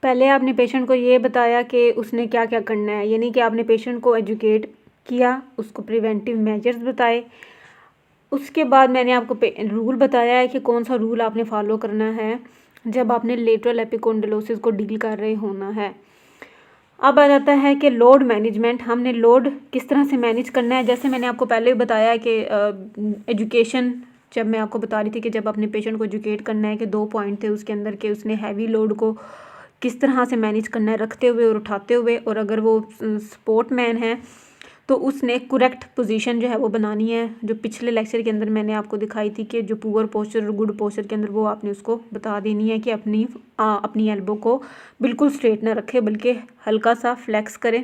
पहले आपने पेशेंट को ये बताया कि उसने क्या क्या करना है, यानी कि आपने पेशेंट को एजुकेट किया, उसको प्रिवेंटिव मेजर्स बताए। उसके बाद मैंने आपको रूल बताया है कि कौन सा रूल आपने फॉलो करना है जब आपने लेटरल एपिकोंडलोसिस को डील कर रहे होना है। अब आ जाता है कि लोड मैनेजमेंट, हमने लोड किस तरह से मैनेज करना है। जैसे मैंने आपको पहले भी बताया कि एजुकेशन, जब मैं आपको बता रही थी कि जब अपने पेशेंट को एजुकेट करना है कि 2 पॉइंट थे उसके अंदर के उसने हैवी लोड को किस तरह से मैनेज करना है, रखते हुए और उठाते हुए, और अगर वो सपोर्ट मैन है तो उसने करेक्ट पोजीशन जो है वो बनानी है। जो पिछले लेक्चर के अंदर मैंने आपको दिखाई थी कि जो पुअर पोस्चर और गुड पोस्चर के अंदर वो आपने उसको बता देनी है कि अपनी एल्बो को बिल्कुल स्ट्रेट ना रखे बल्कि हल्का सा फ्लेक्स करें।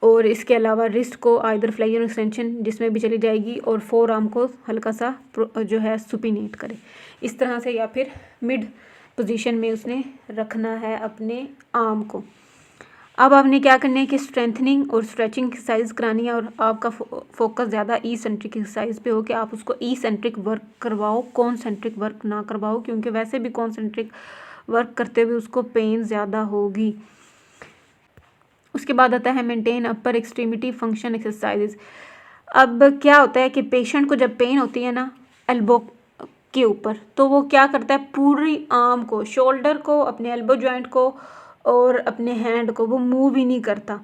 और इसके अलावा रिस्ट को आइदर फ्लेक्शन एक्सटेंशन जिसमें भी चली जाएगी, और फोर आर्म को हल्का सा जो है सुपिनेट करे इस तरह से, या फिर मिड पोजीशन में उसने रखना है अपने आर्म को। अब आपने क्या करना है कि स्ट्रेंथनिंग और स्ट्रेचिंग एक्सरसाइज करानी है, और आपका फोकस ज़्यादा ई सेंट्रिक एक्सरसाइज पे हो कि आप उसको ई सेंट्रिक वर्क करवाओ, कॉन्सेंट्रिक वर्क ना करवाओ, क्योंकि वैसे भी कॉन्सेंट्रिक वर्क करते हुए उसको पेन ज़्यादा होगी। उसके बाद आता है maintain upper extremity function exercises. अब क्या होता है कि पेशेंट को जब पेन होती है ना एल्बो के ऊपर, तो वो क्या करता है, पूरी आर्म को, शोल्डर को, अपने एल्बो जॉइंट को और अपने हैंड को वो मूव ही नहीं करता।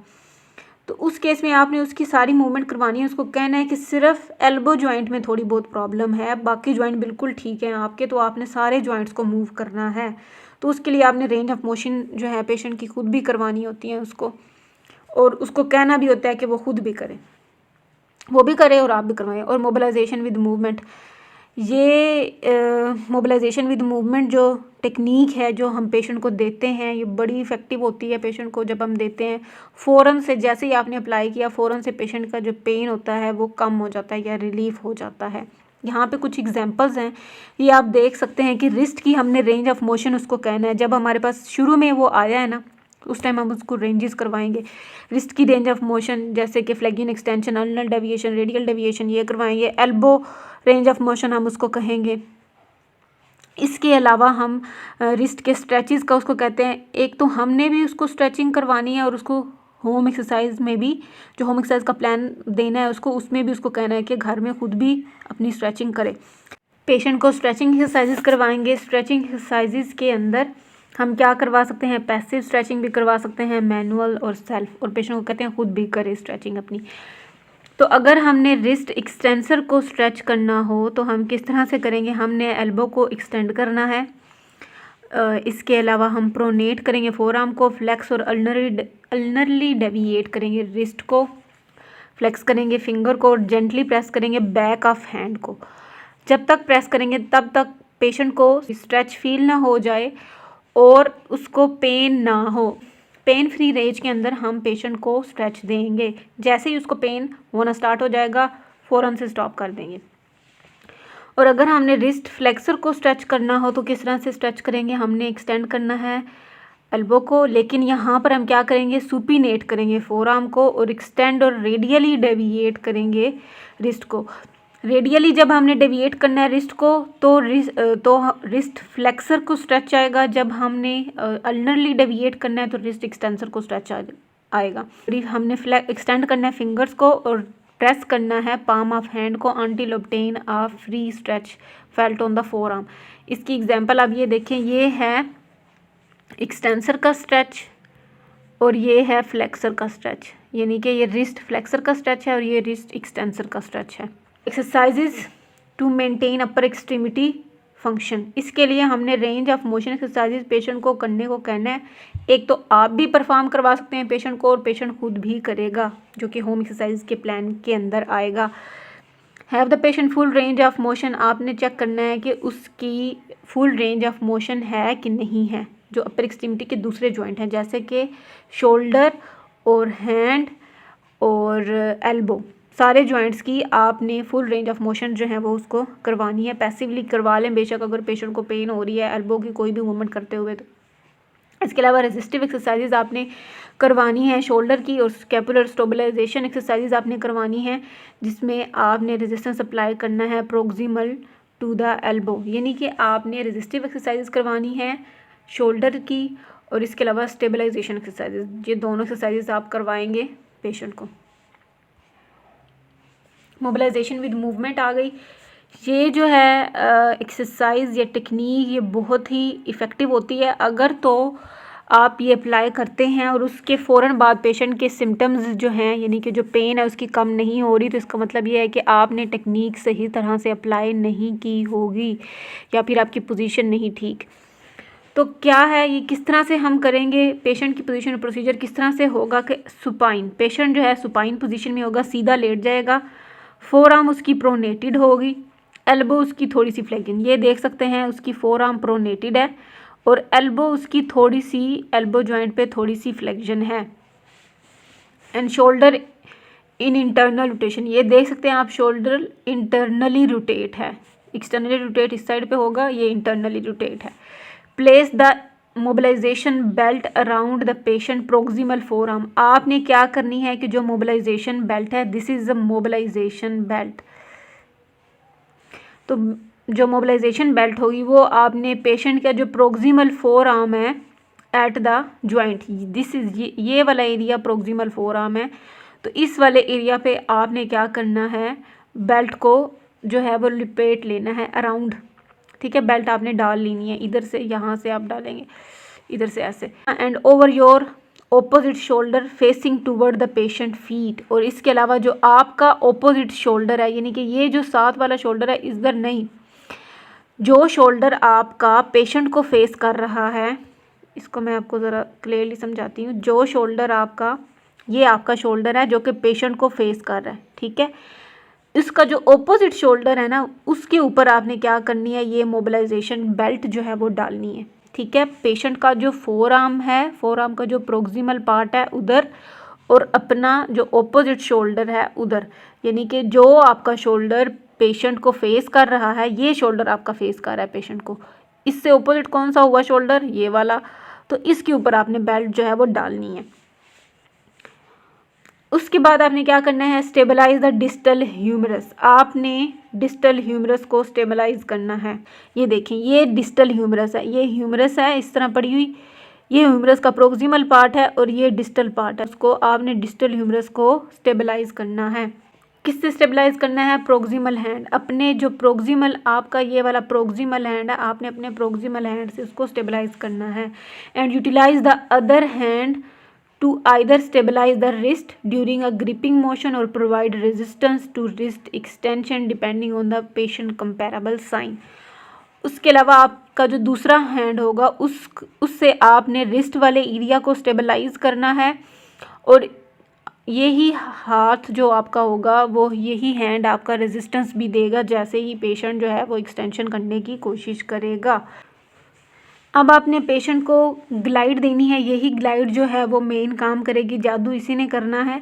तो उस केस में आपने उसकी सारी मूवमेंट करवानी है। उसको कहना है कि सिर्फ एल्बो जॉइंट में थोड़ी बहुत प्रॉब्लम है, बाकी जॉइंट बिल्कुल ठीक है आपके, तो आपने सारे जॉइंट्स को मूव करना है। तो उसके लिए आपने रेंज ऑफ मोशन जो है पेशेंट की खुद भी करवानी होती है उसको, और उसको कहना भी होता है कि वो खुद भी करे, वो भी करे और आप भी करवाएं। और मोबिलाइजेशन विद मूवमेंट, ये मोबिलाइजेशन विद मूवमेंट जो टेक्निक है जो हम पेशेंट को देते हैं, ये बड़ी इफ़ेक्टिव होती है पेशेंट को जब हम देते हैं। फ़ौरन से जैसे ही आपने अप्लाई किया, फ़ौरन से पेशेंट का जो पेन होता है वो कम हो जाता है या रिलीफ हो जाता है। यहाँ पे कुछ एग्जांपल्स हैं, ये आप देख सकते हैं कि रिस्ट की हमने रेंज ऑफ मोशन उसको कहना है। जब हमारे पास शुरू में वो आया है ना, उस टाइम हम उसको रेंजेस करवाएंगे। रिस्ट की रेंज ऑफ मोशन जैसे कि flexion extension, ulnar deviation, radial deviation, ये करवाएंगे। एल्बो रेंज ऑफ मोशन हम उसको कहेंगे। इसके अलावा हम रिस्ट के स्ट्रेचेस का उसको कहते हैं। एक तो हमने भी उसको स्ट्रेचिंग करवानी है, और उसको होम एक्सरसाइज में भी, जो होम एक्सरसाइज का प्लान देना है उसको, उसमें भी उसको कहना है कि घर में खुद भी अपनी स्ट्रेचिंग करे। पेशेंट को स्ट्रेचिंग एक्सरसाइजेज करवाएंगे। स्ट्रेचिंग एक्सरसाइजेज के अंदर हम क्या करवा सकते हैं, पैसिव स्ट्रेचिंग भी करवा सकते हैं, मैनुअल और सेल्फ, और पेशेंट को कहते हैं खुद भी करे स्ट्रेचिंग अपनी। तो अगर हमने रिस्ट एक्सटेंसर को स्ट्रेच करना हो तो हम किस तरह से करेंगे, हमने एल्बो को एक्सटेंड करना है। इसके अलावा हम प्रोनेट करेंगे फोर आर्म को, फ्लेक्स और अल्नरली डेविएट करेंगे, रिस्ट को फ्लेक्स करेंगे, फिंगर को, और जेंटली प्रेस करेंगे बैक ऑफ हैंड को। जब तक प्रेस करेंगे तब तक पेशेंट को स्ट्रेच फील ना हो जाए और उसको पेन ना हो। पेन फ्री रेंज के अंदर हम पेशेंट को स्ट्रेच देंगे। जैसे ही उसको पेन होना स्टार्ट हो जाएगा फ़ौरन से स्टॉप कर देंगे। और अगर हमने रिस्ट फ्लेक्सर को स्ट्रेच करना हो तो किस तरह से स्ट्रेच करेंगे, हमने एक्सटेंड करना है एल्बो को, लेकिन यहाँ पर हम क्या करेंगे, सुपीनेट करेंगे फोर आर्म को, और एक्सटेंड और रेडियली डेविएट करेंगे रिस्ट को। रेडियली जब हमने डेविएट करना है रिस्ट को तो रिस्ट फ्लेक्सर को स्ट्रेच आएगा। जब हमने अल्नरली डेविएट करना है तो रिस्ट एक्सटेंसर को स्ट्रेच आएगा। हमने एक्सटेंड करना है फिंगर्स को, और प्रेस करना है पाम ऑफ हैंड को until obtain a free stretch felt on the four arm. इसकी एग्जांपल आप ये देखें, ये है एक्सटेंसर का स्ट्रेच और ये है फ्लेक्सर का स्ट्रेच, यानी कि ये रिस्ट फ्लेक्सर का स्ट्रेच है और ये रिस्ट एक्सटेंसर का स्ट्रेच है। Exercises to maintain upper extremity function, इसके लिए हमने range of motion exercises patient को करने को कहना है। एक तो आप भी परफॉर्म करवा सकते हैं पेशेंट को, और पेशेंट खुद भी करेगा, जो कि होम एक्सरसाइज के प्लान के अंदर आएगा। Have the patient full range of motion, आपने चेक करना है कि उसकी फुल रेंज ऑफ मोशन है कि नहीं है। जो अपर एक्सट्रीमिटी के दूसरे जॉइंट हैं जैसे कि शोल्डर और हैंड और एल्बो, सारे जॉइंट्स की आपने फुल रेंज ऑफ मोशन जो है वो उसको करवानी है। पैसिवली करवा लें बेशक अगर पेशेंट को पेन हो रही है एल्बो की कोई भी मूवमेंट करते हुए। तो इसके अलावा रेजिस्टिव एक्सरसाइजेज आपने करवानी है शोल्डर की, और स्कैपुलर स्टेबलाइजेशन एक्सरसाइजेज आपने करवानी है जिसमें आपने रेजिस्टेंस अप्लाई करना है प्रोक्सिमल टू द एल्बो, यानी कि आपने रेजिस्टिव एक्सरसाइजेज करवानी है शोल्डर की और इसके अलावा स्टेबलाइजेशन एक्सरसाइजेज, ये दोनों एक्सरसाइजेज आप करवाएंगे पेशेंट को। मोबिलाइजेशन विद मूवमेंट आ गई। ये जो है एक्सरसाइज या टेक्निक ये बहुत ही इफ़ेक्टिव होती है अगर तो आप ये अप्लाई करते हैं और उसके फ़ौरन बाद पेशेंट के सिम्टम्स जो हैं यानी कि जो पेन है उसकी कम नहीं हो रही, तो इसका मतलब ये है कि आपने टेक्निक सही तरह से अप्लाई नहीं की होगी या फिर आपकी पोजीशन नहीं ठीक। तो क्या है ये किस तरह से हम करेंगे, पेशेंट की पोजीशन और प्रोसीजर किस तरह से होगा कि सुपाइन, पेशेंट जो है सुपाइन पोजीशन में होगा, सीधा लेट जाएगा, फोर आर्म उसकी प्रोनेटेड होगी, एल्बो उसकी थोड़ी सी फ्लैगिंग, ये देख सकते हैं उसकी फोर आर्म प्रोनेटेड है और एल्बो उसकी थोड़ी सी एल्बो जॉइंट पे थोड़ी सी फ्लेक्शन है। And shoulder in internal rotation, ये देख सकते हैं आप शोल्डर इंटरनली रोटेट है, एक्सटर्नली रोटेट इस साइड पे होगा, ये इंटरनली रोटेट है। Place the mobilization belt around the patient proximal forearm, आपने क्या करनी है कि जो मोबिलाइजेशन बेल्ट है, this is the mobilization belt, तो जो मोबिलाइजेशन बेल्ट होगी वो आपने पेशेंट का जो प्रोक्सिमल फोर आर्म है at the joint, this is ये वाला एरिया प्रोक्सिमल फोर आर्म है, तो इस वाले एरिया पे आपने क्या करना है, बेल्ट को जो है वो लिपेट लेना है अराउंड, ठीक है, बेल्ट आपने डाल लेनी है, इधर से यहाँ से आप डालेंगे, इधर से ऐसे, and over your opposite shoulder facing toward the patient feet, और इसके अलावा जो आपका ऑपोजिट शोल्डर है यानी कि ये जो साथ वाला शोल्डर है इधर नहीं, जो शोल्डर आपका पेशेंट को फेस कर रहा है, इसको मैं आपको ज़रा क्लियरली समझाती हूँ, जो शोल्डर आपका, ये आपका शोल्डर है जो कि पेशेंट को फेस कर रहा है, ठीक है, इसका जो ऑपोजिट शोल्डर है ना उसके ऊपर आपने क्या करनी है, ये मोबिलाइजेशन बेल्ट जो है वो डालनी है, ठीक है, पेशेंट का जो फोर आर्म है, फोर आर्म का जो प्रोक्सिमल पार्ट है उधर, और अपना जो ऑपोजिट शोल्डर है उधर, यानी कि जो आपका शोल्डर पेशेंट को फेस कर रहा है, ये शोल्डर आपका फेस कर रहा है पेशेंट को, इससे ऑपोजिट कौन सा हुआ शोल्डर, ये वाला, तो इसके ऊपर आपने बेल्ट जो है वो डालनी है। उसके बाद आपने क्या करना है, स्टेबलाइज द डिस्टल ह्यूमरस, आपने डिस्टल ह्यूमरस को स्टेबलाइज करना है। ये देखें ये डिस्टल ह्यूमरस है, ये ह्यूमरस है इस तरह पड़ी हुई, ये ह्यूमरस का प्रोक्सिमल पार्ट है और ये डिस्टल पार्ट है, उसको आपने डिस्टल ह्यूमरस को स्टेबलाइज करना है। किससे स्टेबलाइज करना है, प्रोक्सिमल हैंड, अपने जो प्रोक्सिमल आपका ये वाला प्रोक्सिमल हैंड है, आपने अपने प्रोक्सिमल हैंड से उसको स्टेबलाइज करना है। And utilize the other hand to either stabilize the wrist during a gripping motion or provide resistance to wrist extension depending on the patient comparable sign। उसके अलावा आपका जो दूसरा हैंड होगा उससे आपने रिस्ट वाले एरिया को स्टेबलाइज करना है, और यही हाथ जो आपका होगा वो यही हैंड आपका रेजिस्टेंस भी देगा जैसे ही पेशेंट जो है वो एक्सटेंशन करने की कोशिश करेगा। अब आपने पेशेंट को ग्लाइड देनी है, यही ग्लाइड जो है वो मेन काम करेगी, जादू इसी ने करना है।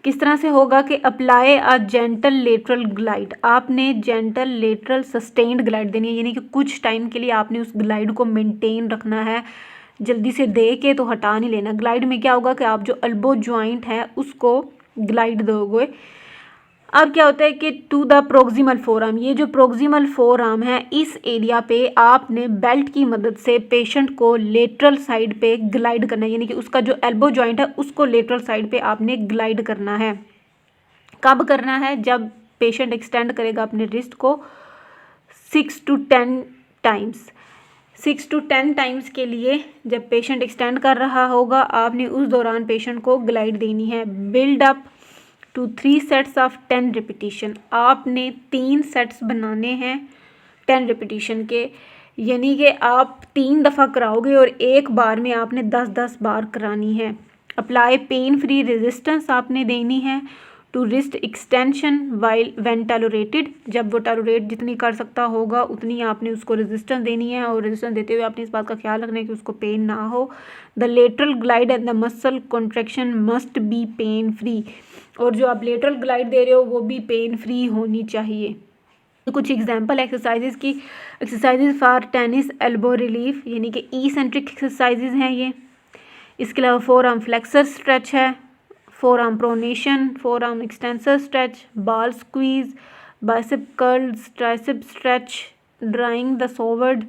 किस तरह से होगा कि apply a gentle lateral glide, आपने जेंटल लेटरल सस्टेन्ड ग्लाइड देनी है, यानी कि कुछ टाइम के लिए आपने उस ग्लाइड को मेंटेन रखना है, जल्दी से दे के तो हटा नहीं लेना। ग्लाइड में क्या होगा कि आप जो एल्बो जॉइंट है उसको ग्लाइड दोगे। अब क्या होता है कि to the proximal forearm, ये जो प्रोक्सिमल फोर आर्म है इस एरिया पे आपने बेल्ट की मदद से पेशेंट को लेटरल साइड पे ग्लाइड करना है, यानी कि उसका जो एल्बो जॉइंट है उसको लेटरल साइड पे आपने ग्लाइड करना है। कब करना है, जब पेशेंट एक्सटेंड करेगा अपने रिस्ट को 6 to 10 टाइम्स, 6 to 10 टाइम्स के लिए जब पेशेंट एक्सटेंड कर रहा होगा आपने उस दौरान पेशेंट को ग्लाइड देनी है। Build up to 3 sets of 10 repetition, आपने 3 सेट्स बनाने हैं 10 रिपीटिशन के, यानी कि आप 3 दफ़ा कराओगे और एक बार में आपने 10-10 बार करानी है। अप्लाई पेन फ्री रेजिस्टेंस आपने देनी है to wrist extension while when tolerated, जब वो टॉलरेट जितनी कर सकता होगा उतनी आपने उसको रेजिस्टेंस देनी है, और रेजिस्टेंस देते हुए आपने इस बात का ख्याल रखना है कि उसको पेन ना हो। The lateral glide and the muscle contraction must be pain free, और जो आप लेटरल ग्लाइड दे रहे हो वो भी पेन फ्री होनी चाहिए। कुछ एग्जांपल एक्सरसाइजेज की, exercises for tennis elbow relief, यानी कि ई सेंट्रिक एक्सरसाइजेज हैं ये। इसके अलावा फोर आर्म फ्लेक्सर स्ट्रेच है, forearm pronation, forearm extensor stretch, ball squeeze, bicep curls, tricep stretch, drawing the sword,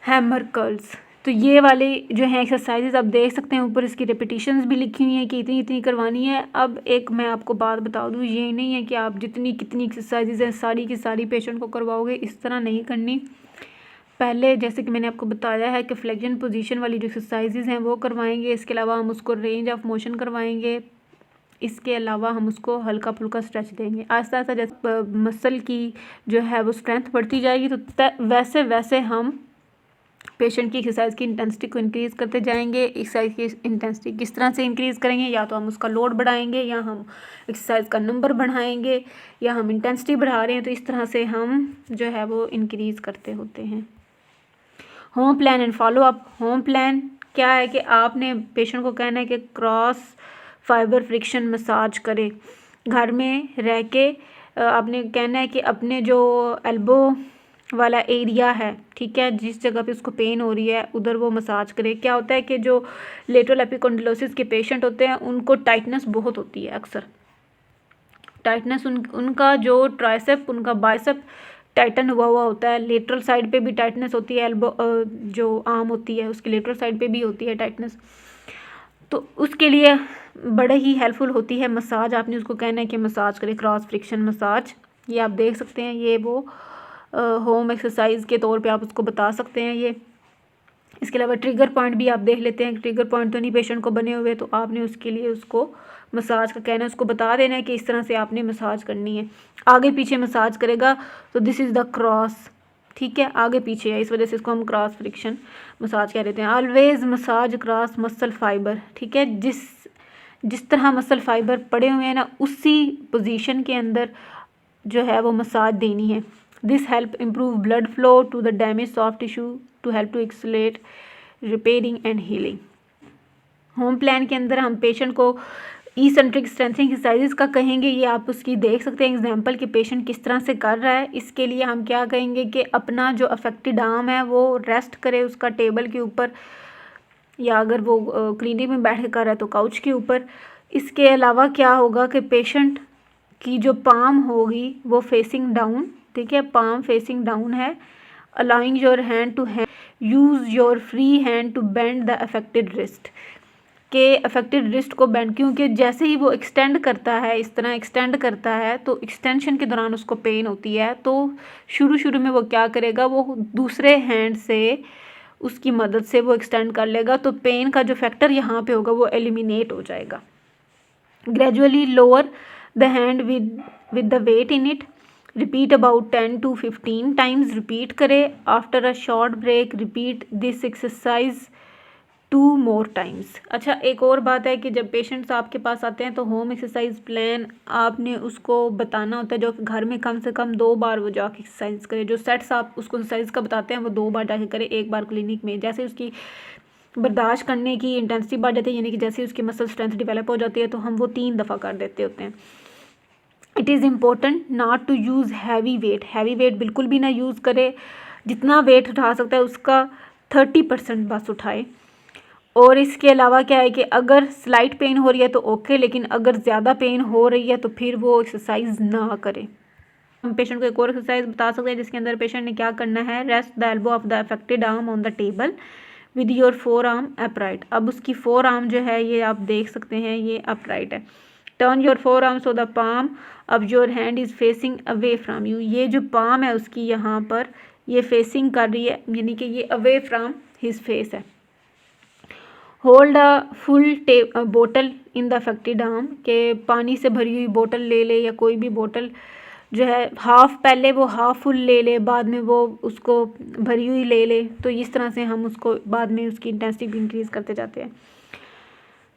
hammer curls. तो ये वाले जो है एक्सरसाइजेज आप देख सकते हैं, ऊपर इसकी रिपीटिशंस भी लिखी हुई हैं कि इतनी इतनी करवानी है। अब एक मैं आपको बात बता दूँ, ये नहीं है कि आप जितनी कितनी एक्सरसाइजेज हैं सारी की सारी पेशेंट को करवाओगे, इस तरह नहीं करनी। पहले जैसे कि मैंने आपको बताया है कि फ्लेक्शन पोजीशन वाली जो एक्सरसाइजेज हैं वो करवाएंगे, इसके अलावा हम उसको रेंज ऑफ मोशन करवाएंगे, इसके अलावा हम उसको हल्का फुल्का स्ट्रेच देंगे। आहिस्ता आहिस्ता जैसे मसल की जो है वो स्ट्रेंथ बढ़ती जाएगी तो वैसे वैसे हम पेशेंट की एक्सरसाइज की इंटेंसिटी को इंक्रीज़ करते जाएंगे। एक्सरसाइज की इंटेंसिटी किस तरह से इंक्रीज़ करेंगे, या तो हम उसका लोड बढ़ाएंगे, या हम एक्सरसाइज का नंबर बढ़ाएंगे, या हम इंटेंसिटी बढ़ा रहे हैं, तो इस तरह से हम जो है वो इंक्रीज़ करते होते हैं। Home plan and follow up. Home plan क्या है कि आपने पेशेंट को कहना है कि क्रॉस फाइबर फ्रिक्शन मसाज करे। घर में रह के आपने कहना है कि अपने जो एल्बो वाला एरिया है, ठीक है, जिस जगह पे उसको पेन हो रही है उधर वो मसाज करे। क्या होता है कि जो लेटरल एपिकॉन्डिलोसिस के पेशेंट होते हैं उनको टाइटनेस बहुत होती है, अक्सर टाइटनेस उनका जो ट्राइसेप, उनका बाइसेप टाइटन हुआ हुआ होता है। लेटरल साइड पे भी टाइटनेस होती है, एल्बो जो आर्म होती है उसकी लेटरल साइड पे भी होती है टाइटनेस। तो उसके लिए बड़े ही हेल्पफुल होती है मसाज। आपने उसको कहना है कि मसाज करे, क्रॉस फ्रिक्शन मसाज। ये आप देख सकते हैं, ये वो होम एक्सरसाइज के तौर पे आप उसको बता सकते हैं ये। इसके अलावा ट्रिगर पॉइंट भी आप देख लेते हैं। ट्रिगर पॉइंट तो नहीं पेशेंट को बने हुए, तो आपने उसके लिए उसको मसाज का कहना है, उसको बता देना है कि इस तरह से आपने मसाज करनी है। आगे पीछे मसाज करेगा तो दिस इज़ द क्रॉस, ठीक है, आगे पीछे है, इस वजह से इसको हम क्रॉस फ्रिक्शन मसाज कह देते हैं। Always massage cross muscle fibre, ठीक है, जिस तरह मसल फाइबर पड़े हुए हैं ना उसी पोजीशन के अंदर जो है वो मसाज देनी है। This help improve blood flow to the damage soft tissue to help to accelerate repairing and healing. Home plan के अंदर हम पेशेंट को ईसेंट्रिक स्ट्रेंथनिंग एक्सरसाइजेज का कहेंगे। ये आप उसकी देख सकते हैं एग्जांपल कि पेशेंट किस तरह से कर रहा है। इसके लिए हम क्या कहेंगे कि अपना जो अफेक्टेड आर्म है वो रेस्ट करे उसका टेबल के ऊपर, या अगर वो क्लिनिक में बैठ के कर रहा है तो काउच के ऊपर। इसके अलावा क्या होगा कि पेशेंट की जो पाम होगी वो फेसिंग डाउन, ठीक है, पाम फेसिंग डाउन है। Allowing your hand to use your free hand to bend the affected wrist, के अफेक्टेड रिस्ट को बेंड, क्योंकि जैसे ही वो एक्सटेंड करता है, इस तरह एक्सटेंड करता है तो एक्सटेंशन के दौरान उसको पेन होती है। तो शुरू में वो क्या करेगा, वो दूसरे हैंड से उसकी मदद से वो एक्सटेंड कर लेगा, तो पेन का जो फैक्टर यहाँ पे होगा वो एलिमिनेट हो जाएगा। Gradually lower the hand with the weight in it. Repeat about 10 to 15 times, repeat करें। After a short break repeat this exercise 2 more times। अच्छा, एक और बात है कि जब पेशेंट्स आपके पास आते हैं तो होम एक्सरसाइज प्लान आपने उसको बताना होता है, जो कि घर में कम से कम 2 बार वो जाके एक्सरसाइज करे। जो सेट्स आप उसको एक्सरसाइज का बताते हैं वो 2 बार जाके करे, 1 बार क्लिनिक में। जैसे उसकी बर्दाश्त करने की इंटेंसिटी बढ़ जाती है, यानी कि जैसे उसकी मसल स्ट्रेंथ डेवलप हो जाती है, तो हम वो 3 दफ़ा कर देते होते हैं। It is important not to use heavy weight. Heavy weight बिल्कुल भी ना यूज़ करे। जितना वेट उठा सकता है उसका 30% बस उठाए। और इसके अलावा क्या है कि अगर स्लाइट पेन हो रही है तो ओके, लेकिन अगर ज़्यादा पेन हो रही है तो फिर वो एक्सरसाइज ना करे। हम पेशेंट को एक और एक्सरसाइज बता सकते हैं जिसके अंदर पेशेंट ने क्या करना है, rest the elbow of the affected arm on the table with your four arm upright. अब उसकी फोर आर्म जो है ये आप देख सकते हैं ये अपराइट है। Turn your forearm so the palm of your hand is facing away from you. ये जो पाम है उसकी यहाँ पर ये फेसिंग कर रही है, यानी कि ये अवे फ्राम हिज फेस है। होल्ड अ फुल बोतल इन द अफेक्टेड आर्म, के पानी से भरी हुई बोतल ले ले, या कोई भी बोतल जो है हाफ, पहले वो हाफ फुल ले ले, बाद में वो उसको भरी हुई ले ले। तो इस तरह से हम उसको बाद में उसकी इंटेंसिटी भी इंक्रीज़ करते जाते हैं।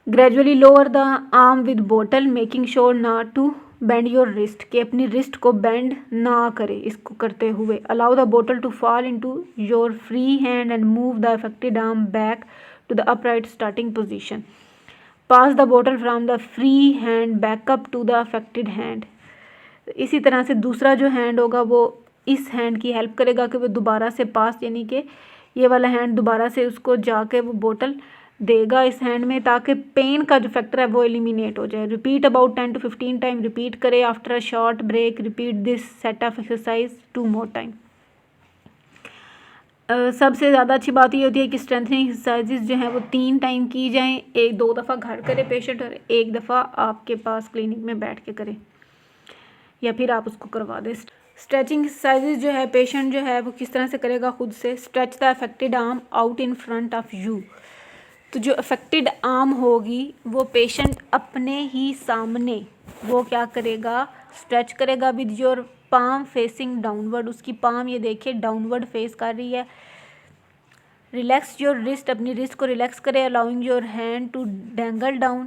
Gradually lower the arm with बोतल making sure not to bend your wrist, के अपनी रिस्ट को बेंड ना करे इसको करते हुए। अलाउ द बोतल to fall into your free hand and move the affected arm back to the upright starting position. Pass the bottle from the free hand back up to the affected hand. इसी तरह से दूसरा जो hand होगा वो इस hand की help करेगा कि वो दोबारा से पास, यानी कि ये वाला हैंड दोबारा से उसको जाके वो बोतल देगा इस हैंड में, ताकि पेन का जो फैक्टर है वो एलिमिनेट हो जाए। Repeat about 10 to 15 time, repeat करे। After a short break repeat this set of exercise 2 more time. सबसे ज़्यादा अच्छी बात ये होती है कि स्ट्रेंथनिंग एक्सरसाइजेज जो हैं वो 3 टाइम की जाएं, 2 दफ़ा घर करे पेशेंट और 1 दफ़ा आपके पास क्लिनिक में बैठ के करे या फिर आप उसको करवा दें। स्ट्रेचिंग एक्सरसाइजेज जो है पेशेंट जो है वो किस तरह से करेगा खुद से। Stretch the affected arm out in front of you. तो जो अफेक्टेड आर्म होगी वो पेशेंट अपने ही सामने वो क्या करेगा, स्ट्रेच करेगा with your palm facing downward. उसकी पाम ये देखिए डाउनवर्ड फेस कर रही है। रिलैक्स योर रिस्ट, अपनी रिस्ट को रिलैक्स करे, allowing your hand to dangle down.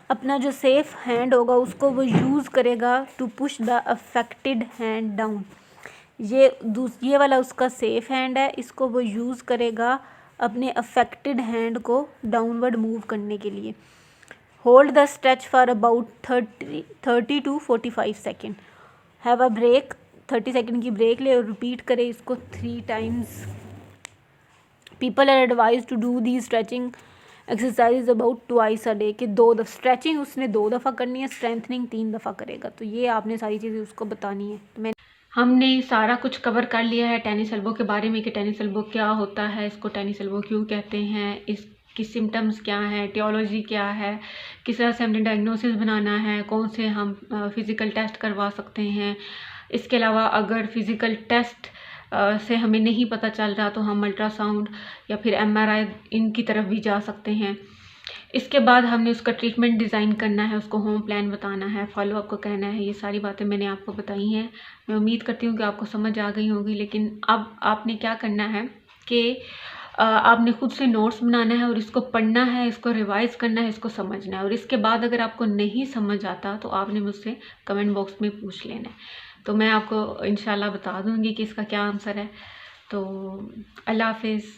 अपना जो सेफ हैंड होगा उसको वो यूज़ करेगा to push the affected hand down. ये वाला उसका सेफ हैंड है, इसको वो यूज़ करेगा अपने अफेक्टेड हैंड को डाउनवर्ड मूव करने के लिए। Hold the stretch for about 30 to 45 second. Have a break, 30 second की ब्रेक ले और रिपीट करे इसको 3 times. People are advise to do the stretching exercise about twice a day, कि 2 दफ़ा स्ट्रेचिंग उसने 2 दफ़ा करनी है, स्ट्रेंथनिंग 3 दफ़ा करेगा। तो ये आपने सारी चीज़ें उसको बतानी है। तो हमने सारा कुछ कवर कर लिया है टेनिस एल्बो के बारे में कि टेनिस एल्बो क्या होता है, इसको टेनिस एल्बो क्यों कहते हैं, इसकी सिम्टम्स क्या हैं, टियोलॉजी क्या है, किस तरह से हमने डायग्नोसिस बनाना है, कौन से हम फिज़िकल टेस्ट करवा सकते हैं। इसके अलावा अगर फिज़िकल टेस्ट से हमें नहीं पता चल रहा तो हम अल्ट्रासाउंड या फिर MRI इनकी तरफ भी जा सकते हैं। इसके बाद हमने उसका ट्रीटमेंट डिज़ाइन करना है, उसको होम प्लान बताना है, फॉलोअप को कहना है। ये सारी बातें मैंने आपको बताई हैं। मैं उम्मीद करती हूँ कि आपको समझ आ गई होगी। लेकिन अब आपने क्या करना है कि आपने खुद से नोट्स बनाना है और इसको पढ़ना है, इसको रिवाइज़ करना है, इसको समझना है। और इसके बाद अगर आपको नहीं समझ आता तो आपने मुझसे कमेंट बॉक्स में पूछ लेना है, तो मैं आपको इंशाल्लाह बता दूँगी कि इसका क्या आंसर है। तो अल्लाह हाफ़िज़।